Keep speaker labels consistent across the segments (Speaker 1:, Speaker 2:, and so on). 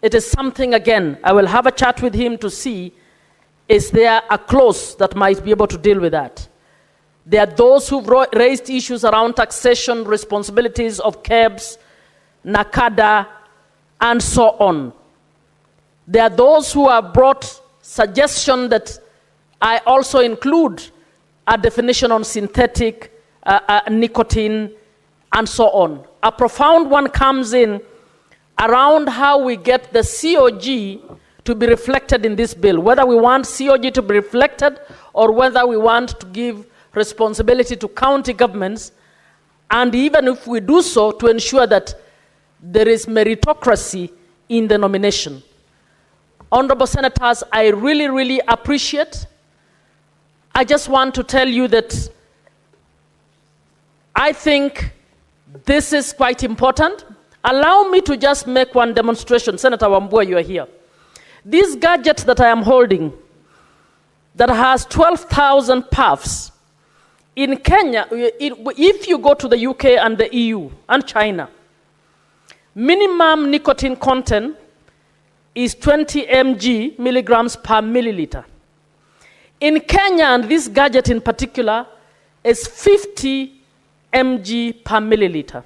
Speaker 1: it is something, again, I will have a chat with him to see, is there a clause that might be able to deal with that? There are those who've raised issues around taxation, responsibilities of KEBS, NACADA, and so on. There are those who have brought suggestion that I also include a definition on synthetic nicotine and so on. A profound one comes in around how we get the COG to be reflected in this bill, whether we want COG to be reflected or whether we want to give responsibility to county governments, and even if we do so, to ensure that there is meritocracy in the nomination. Honorable Senators, I really, really appreciate. I just want to tell you that I think this is quite important. Allow me to just make one demonstration. Senator Wambua, you are here. This gadget that I am holding that has 12,000 puffs, in Kenya, if you go to the UK and the EU and China, minimum nicotine content is 20 milligrams per milliliter. In Kenya, and this gadget in particular, is 50 mg per milliliter.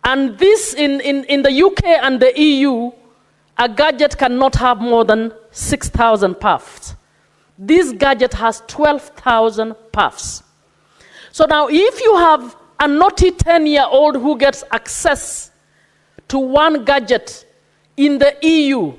Speaker 1: And this, in the UK and the EU, a gadget cannot have more than 6,000 puffs. This gadget has 12,000 puffs. So now if you have a naughty 10-year-old who gets access to one gadget in the EU,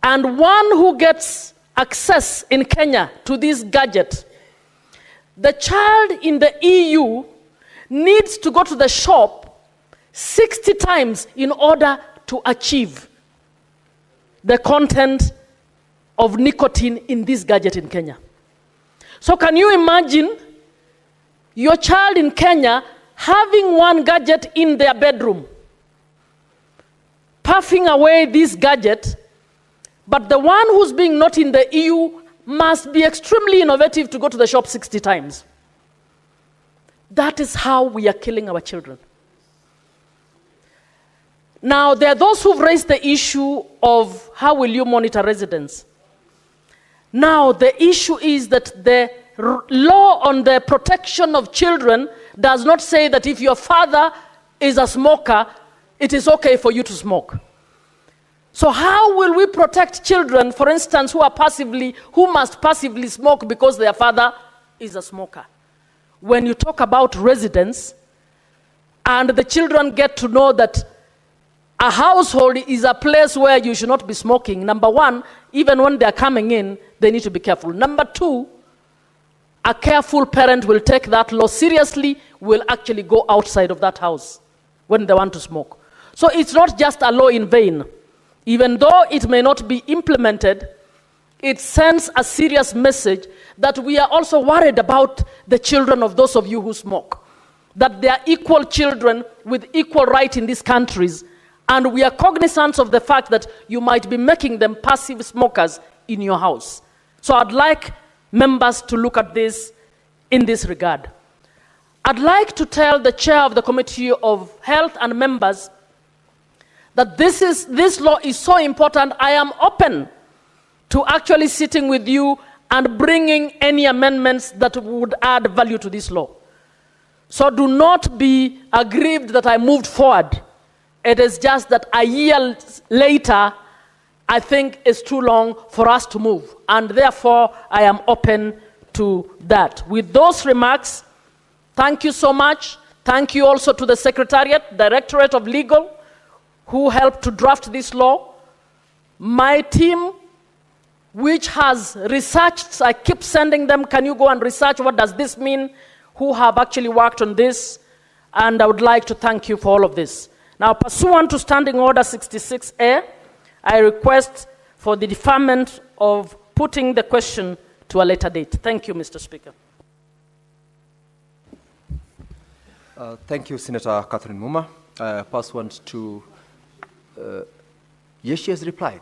Speaker 1: and one who gets access in Kenya to this gadget, the child in the EU needs to go to the shop 60 times in order to achieve the content of nicotine in this gadget in Kenya. So can you imagine your child in Kenya having one gadget in their bedroom, puffing away this gadget, but the one who's being not in the EU must be extremely innovative to go to the shop 60 times. That is how we are killing our children. Now, there are those who've raised the issue of how will you monitor residents. Now, the issue is that the law on the protection of children does not say that if your father is a smoker, it is okay for you to smoke. So how will we protect children, for instance, who must passively smoke because their father is a smoker? When you talk about residents, and the children get to know that a household is a place where you should not be smoking. Number one, even when they're coming in, they need to be careful. Number two, a careful parent will take that law seriously, will actually go outside of that house when they want to smoke. So it's not just a law in vain. Even though it may not be implemented, it sends a serious message that we are also worried about the children of those of you who smoke. That they are equal children with equal right in these countries. And we are cognizant of the fact that you might be making them passive smokers in your house. So I'd like members to look at this in this regard. I'd like to tell the chair of the Committee of Health and members that this law is so important. I am open to actually sitting with you and bringing any amendments that would add value to this law. So do not be aggrieved that I moved forward. It is just that a year later, I think it's too long for us to move. And therefore, I am open to that. With those remarks, thank you so much. Thank you also to the Secretariat, Directorate of Legal, who helped to draft this law. My team, which has researched, I keep sending them, can you go and research what does this mean, who have actually worked on this, and I would like to thank you for all of this. Now, pursuant to Standing Order 66A, I request for the deferment of putting the question to a later date. Thank you, Mr. Speaker.
Speaker 2: Thank you, Senator Catherine Muma. Pursuant to... yes, she has replied.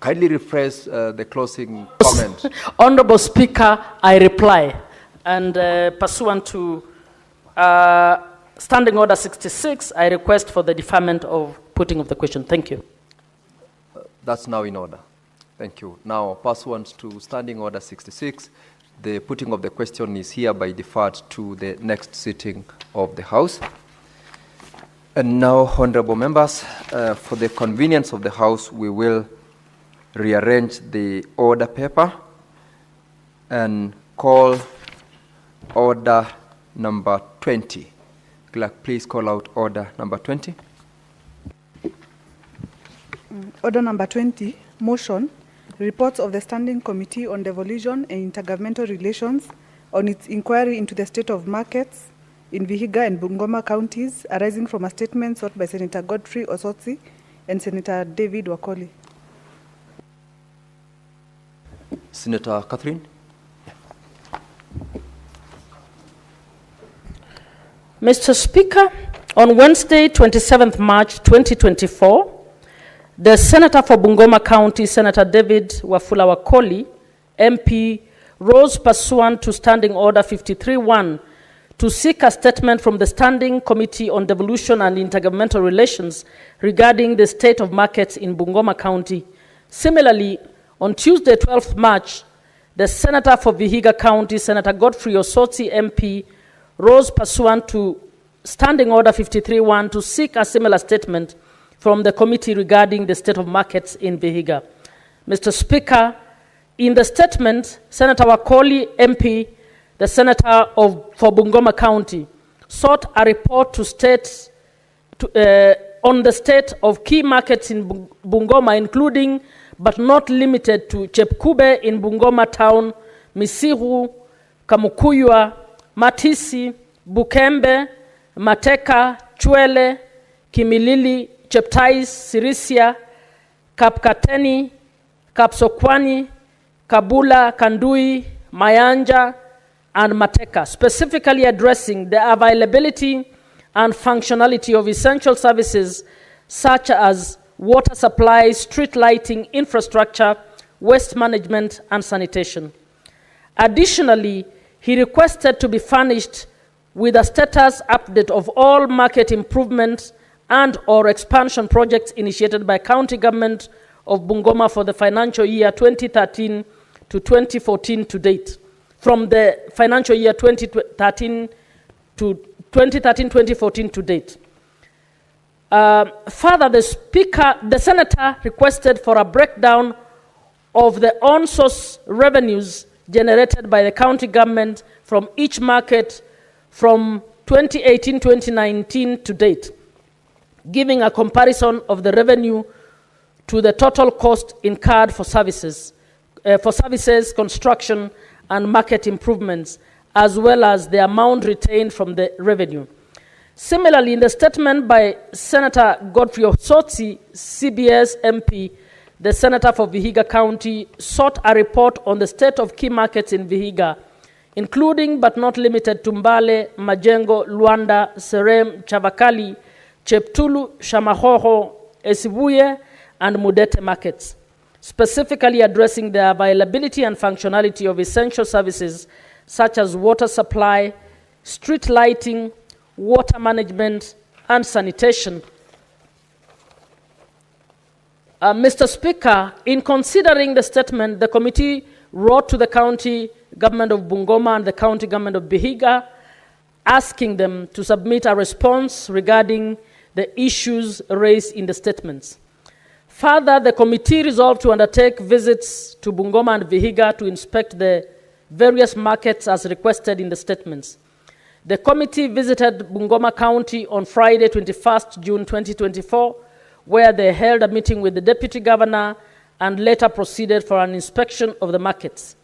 Speaker 2: Kindly rephrase the closing comment.
Speaker 1: Honorable Speaker, I reply. And pursuant to Standing Order 66, I request for the deferment of putting of the question. Thank you.
Speaker 2: That's now in order. Thank you. Now, pursuant to Standing Order 66, the putting of the question is hereby deferred to the next sitting of the House. And now, honorable members, for the convenience of the House, we will rearrange the order paper and call order number 20. Clerk, please call out order number 20.
Speaker 3: Order number 20, motion, reports of the Standing Committee on Devolution and Intergovernmental Relations on its inquiry into the state of markets in Vihiga and Bungoma counties arising from a statement sought by Senator Godfrey Osotsi and Senator David Wakoli.
Speaker 2: Senator Catherine.
Speaker 1: Mr. Speaker, on Wednesday, 27th March 2024, the Senator for Bungoma County, Senator David Wafula Wakoli, MP, rose pursuant to Standing Order 53-1 to seek a statement from the Standing Committee on Devolution and Intergovernmental Relations regarding the state of markets in Bungoma County. Similarly, on Tuesday, 12th March, the Senator for Vihiga County, Senator Godfrey Osotsi, MP, rose pursuant to Standing Order 53-1 to seek a similar statement from the committee regarding the state of markets in Vihiga. Mr. Speaker, in the statement, Senator Wakoli, MP, the Senator for Bungoma County, sought a report to state on the state of key markets in Bungoma, including but not limited to Chepkube in Bungoma Town, Misiru, Kamukuywa, Matisi, Bukembe, Mateka, Chwele, Kimilili, Cheptais, Sirisia, Kapkateni, Kapsokwani, Kabula, Kandui, Mayanja, and Mateka, specifically addressing the availability and functionality of essential services such as water supply, street lighting, infrastructure, waste management, and sanitation. Additionally, he requested to be furnished with a status update of all market improvements and or expansion projects initiated by County Government of Bungoma for the financial year 2013 to 2014 to date. From the financial year 2013 to 2013-2014 to date. Further, the Senator requested for a breakdown of the on-source revenues generated by the county government from each market from 2018-2019 to date, giving a comparison of the revenue to the total cost incurred for services, construction, and market improvements, as well as the amount retained from the revenue. Similarly, in the statement by Senator Godfrey Osotsi, CBS MP, the Senator for Vihiga County, sought a report on the state of key markets in Vihiga, including but not limited to Mbale, Majengo, Luanda, Serem, Chavakali, Cheptulu, Shamahoho, Esibuye, and Mudete markets, specifically addressing the availability and functionality of essential services such as water supply, street lighting, water management, and sanitation. Mr. Speaker, in considering the statement, the committee wrote to the County Government of Bungoma and the County Government of Vihiga, asking them to submit a response regarding the issues raised in the statements. Further, the committee resolved to undertake visits to Bungoma and Vihiga to inspect the various markets as requested in the statements. The committee visited Bungoma County on Friday, 21st June 2024, where they held a meeting with the Deputy Governor and later proceeded for an inspection of the markets.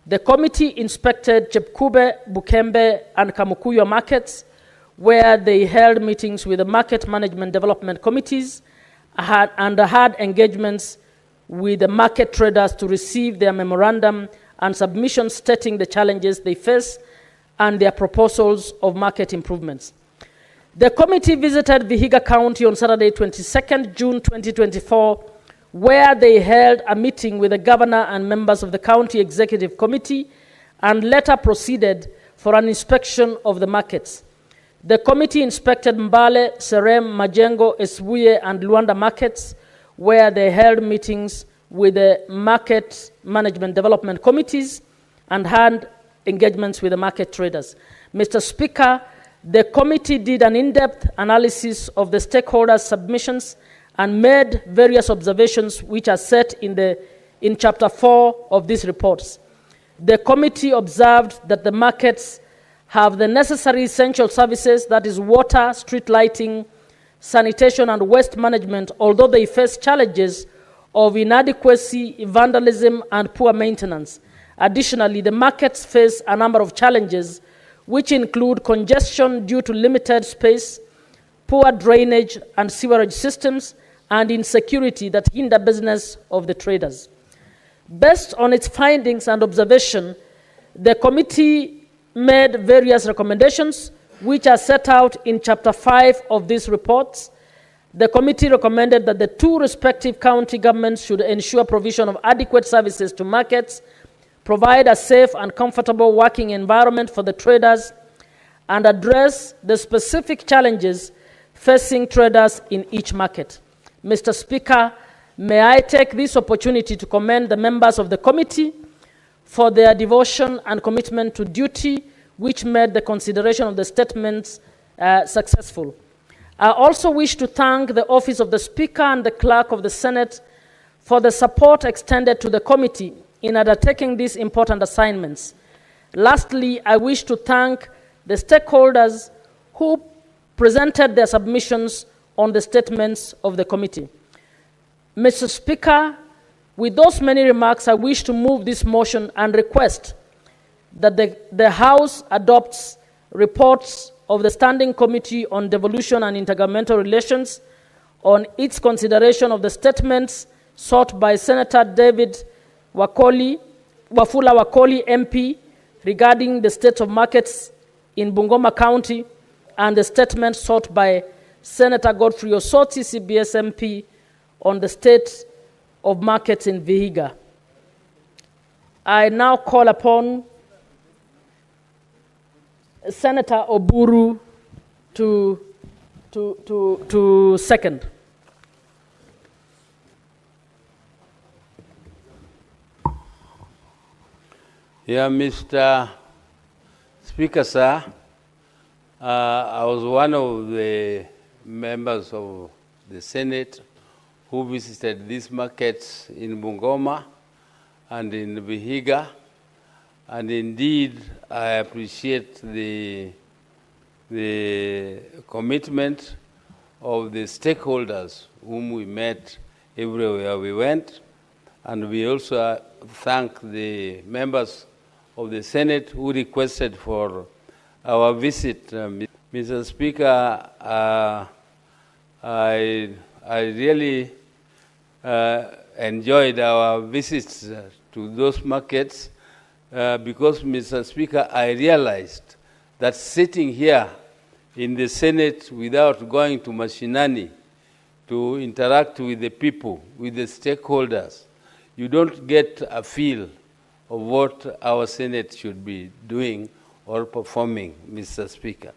Speaker 1: The committee inspected Chepkube, Bukembe, and Kamukuywa markets, where they held meetings with the market management development committees and had engagements with the market traders to receive their memorandum and submissions stating the challenges they face and their proposals of market improvements. The committee visited Vihiga County on Saturday, 22nd June 2024, where they held a meeting with the governor and members of the county executive committee and later proceeded for an inspection of the markets. The committee inspected Mbale, Serem, Majengo, Esbuye, and Luanda markets, where they held meetings with the market management development committees and had engagements with the market traders. Mr. Speaker, the committee did an in-depth analysis of the stakeholders' submissions and made various observations which are set in Chapter 4 of these reports. The committee observed that the markets have the necessary essential services, that is water, street lighting, sanitation, and waste management, although they face challenges of inadequacy, vandalism, and poor maintenance. Additionally, the markets face a number of challenges, which include congestion due to limited space, poor drainage and sewerage systems, and insecurity that hinder business of the traders. Based on its findings and observation, the committee made various recommendations, which are set out in Chapter 5 of these reports. The committee recommended that the two respective county governments should ensure provision of adequate services to markets, provide a safe and comfortable working environment for the traders, and address the specific challenges facing traders in each market. Mr. Speaker, may I take this opportunity to commend the members of the committee for their devotion and commitment to duty, which made the consideration of the statements successful. I also wish to thank the Office of the Speaker and the Clerk of the Senate for the support extended to the committee in undertaking these important assignments. Lastly, I wish to thank the stakeholders who presented their submissions on the statements of the committee. Mr. Speaker, with those many remarks, I wish to move this motion and request that the House adopts reports of the Standing Committee on Devolution and Intergovernmental Relations on its consideration of the statements sought by Senator David Wafula Wakoli MP regarding the state of markets in Bungoma County and the statement sought by Senator Godfrey Osoti, CBS MP, on the state of markets in Vihiga. I now call upon Senator Oburu to second.
Speaker 4: Yeah, Mr. Speaker, sir, I was one of the members of the Senate who visited these markets in Bungoma and in Vihiga, and indeed I appreciate the commitment of the stakeholders whom we met everywhere we went, and we also thank the members of the Senate who requested for our visit. Mr. Speaker, I really enjoyed our visits to those markets because, Mr. Speaker, I realized that sitting here in the Senate without going to Mashinani to interact with the people, with the stakeholders, you don't get a feel of what our Senate should be doing or performing, Mr. Speaker.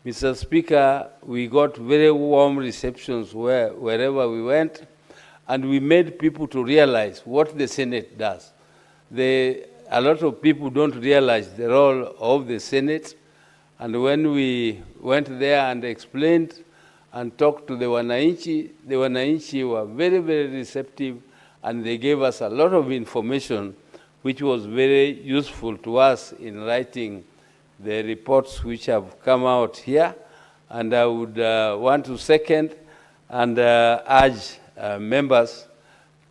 Speaker 4: Mr. Speaker, we got very warm receptions wherever we went, and we made people to realize what the Senate does. A lot of people don't realize the role of the Senate, and when we went there and explained and talked to the Wananchi were very, very receptive, and they gave us a lot of information which was very useful to us in writing the reports which have come out here. And I would want to second and urge members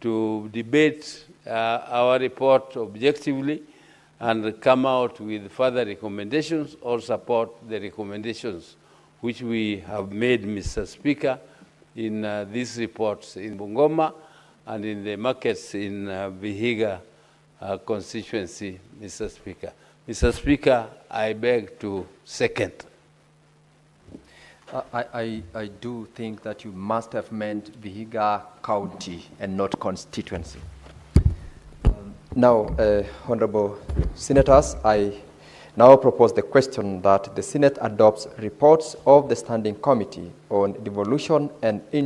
Speaker 4: to debate our report objectively and come out with further recommendations or support the recommendations which we have made, Mr. Speaker, in these reports in Bungoma and in the markets in Vihiga constituency, Mr. Speaker. Mr. Speaker, I beg to second.
Speaker 2: I do think that you must have meant Vihiga County and not constituency. Now, Honorable Senators, I Now propose the question that the Senate adopts reports of the Standing Committee on Devolution and